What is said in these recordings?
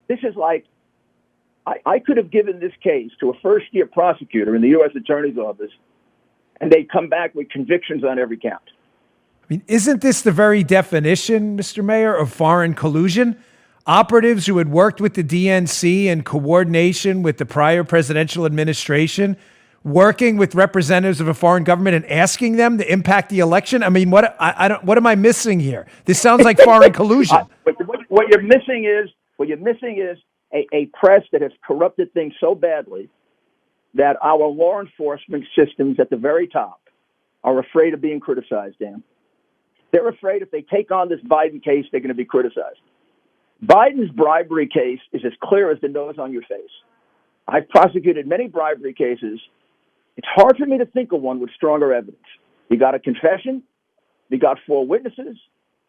This is like, I could have given this case to a first-year prosecutor in the U.S. Attorney's Office, and they'd come back with convictions on every count. I mean, isn't this the very definition, Mr. Mayor, of foreign collusion? Operatives who had worked with the DNC in coordination with the prior presidential administration, working with representatives of a foreign government and asking them to impact the election. I mean, what am I missing here? This sounds like foreign collusion. What you're missing is a press that has corrupted things so badly that our law enforcement systems at the very top are afraid of being criticized, Dan. They're afraid if they take on this Biden case, they're going to be criticized. Biden's bribery case is as clear as the nose on your face. I've prosecuted many bribery cases. It's hard for me to think of one with stronger evidence. You got a confession, you got 4 witnesses,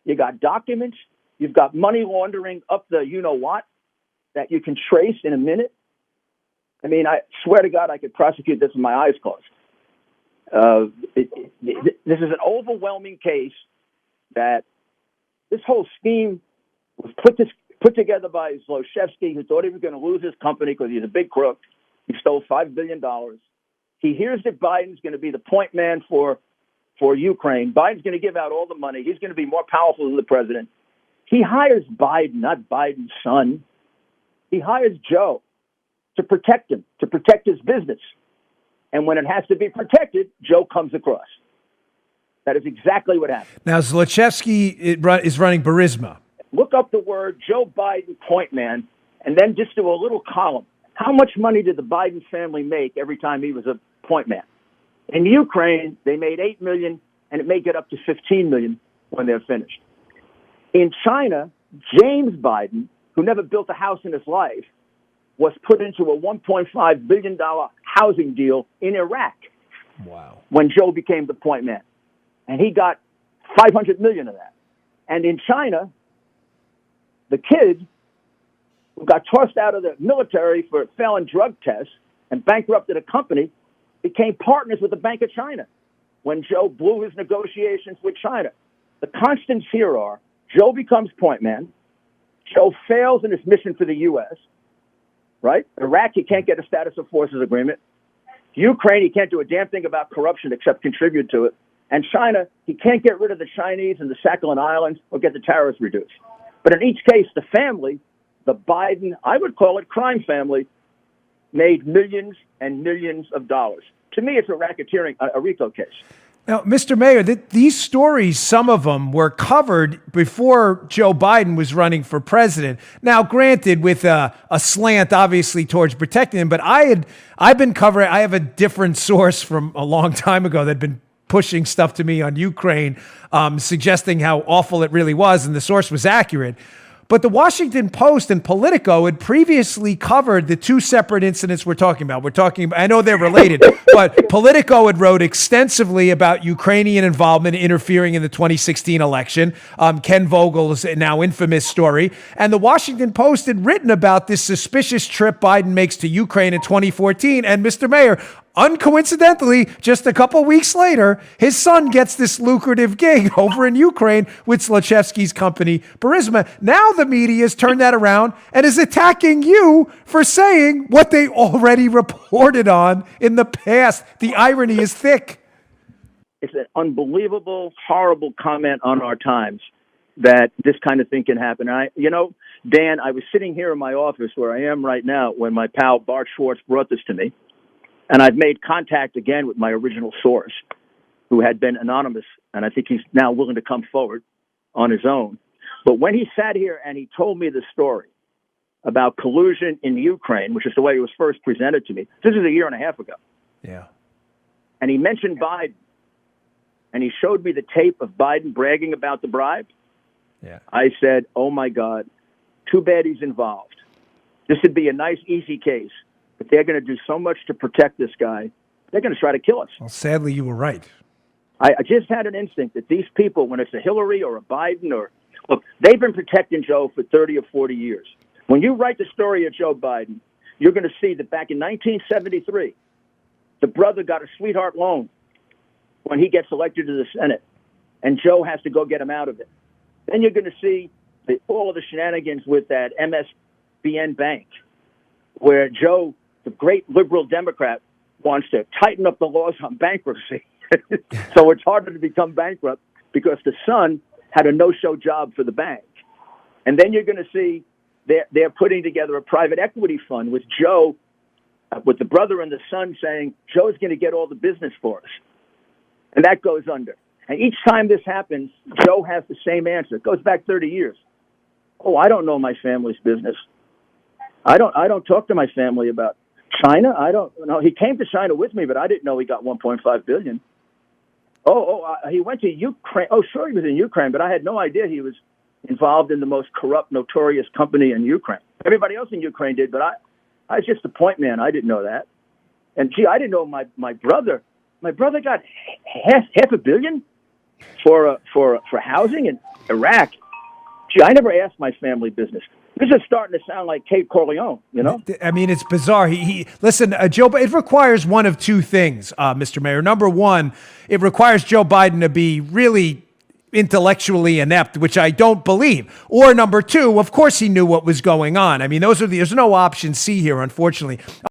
you got documents, you've got money laundering up the you-know-what that you can trace in a minute. I mean, I swear to God, I could prosecute this with my eyes closed. This is an overwhelming case that this whole scheme was put together by Zlochevsky, who thought he was going to lose his company because he's a big crook. He stole $5 billion. He hears that Biden's going to be the point man for Ukraine. Biden's going to give out all the money. He's going to be more powerful than the president. He hires Biden, not Biden's son. He hires Joe to protect him, to protect his business. And when it has to be protected, Joe comes across. That is exactly what happened. Now, Zlochevsky is running Burisma. Look up the word Joe Biden point man, and then just do a little column. How much money did the Biden family make every time he was a point man? In Ukraine, they made $8 million, and it may get up to $15 million when they're finished. In China, James Biden, who never built a house in his life, was put into a $1.5 billion housing deal in Iraq. Wow. When Joe became the point man. And he got $500 million of that. And in China, the kid who got tossed out of the military for failing drug tests and bankrupted a company became partners with the Bank of China when Joe blew his negotiations with China. The constants here are Joe becomes point man. Joe fails in his mission for the U.S., right? Iraq, he can't get a status of forces agreement. Ukraine, he can't do a damn thing about corruption except contribute to it. And China, he can't get rid of the Chinese and the Sakhalin Islands or get the tariffs reduced. But in each case, the family, the Biden, I would call it crime family, made millions and millions of dollars. To me, it's a racketeering, a RICO case. Now, Mr. Mayor, these stories, some of them were covered before Joe Biden was running for president. Now, granted, with a slant, obviously, towards protecting him, but I've been covering, I have a different source from a long time ago that had been pushing stuff to me on Ukraine, suggesting how awful it really was, and the source was accurate. But the Washington Post and Politico had previously covered the 2 separate incidents we're talking about. I know they're related, but Politico had wrote extensively about Ukrainian involvement interfering in the 2016 election, Ken Vogel's now infamous story. And the Washington Post had written about this suspicious trip Biden makes to Ukraine in 2014. And Mr. Mayor, uncoincidentally, just a couple weeks later, his son gets this lucrative gig over in Ukraine with Zlochevsky's company, Burisma. Now the media has turned that around and is attacking you for saying what they already reported on in the past. The irony is thick. It's an unbelievable, horrible comment on our times that this kind of thing can happen. Dan, I was sitting here in my office where I am right now when my pal Bart Schwartz brought this to me. And I've made contact again with my original source, who had been anonymous, and I think he's now willing to come forward on his own. But when he sat here and he told me the story about collusion in Ukraine, which is the way it was first presented to me, this is a year and a half ago. Yeah. And he mentioned Biden, and he showed me the tape of Biden bragging about the bribe. Yeah. I said, oh, my God, too bad he's involved. This would be a nice, easy case. But they're going to do so much to protect this guy, they're going to try to kill us. Well, sadly, you were right. I just had an instinct that these people, when it's a Hillary or a Biden look, they've been protecting Joe for 30 or 40 years. When you write the story of Joe Biden, you're going to see that back in 1973, the brother got a sweetheart loan when he gets elected to the Senate, and Joe has to go get him out of it. Then you're going to see all of the shenanigans with that BN Bank, where Joe, the great liberal Democrat, wants to tighten up the laws on bankruptcy. So it's harder to become bankrupt because the son had a no-show job for the bank. And then you're going to see they're putting together a private equity fund with Joe, with the brother and the son saying, Joe's going to get all the business for us. And that goes under. And each time this happens, Joe has the same answer. It goes back 30 years. Oh, I don't know my family's business. I don't talk to my family about China. I don't know. He came to China with me, but I didn't know he got 1.5 billion. He went to Ukraine. Oh, sure, he was in Ukraine, but I had no idea he was involved in the most corrupt, notorious company in Ukraine. Everybody else in Ukraine did, but I was just a point man. I didn't know that. And gee, I didn't know my brother. My brother got half $500 million for housing in Iraq. Gee, I never asked my family business. This is starting to sound like Kate Corleone, you know? I mean, it's bizarre. Listen, Joe, it requires one of two things, Mr. Mayor. Number one, it requires Joe Biden to be really intellectually inept, which I don't believe. Or number two, of course he knew what was going on. I mean, there's no option C here, unfortunately.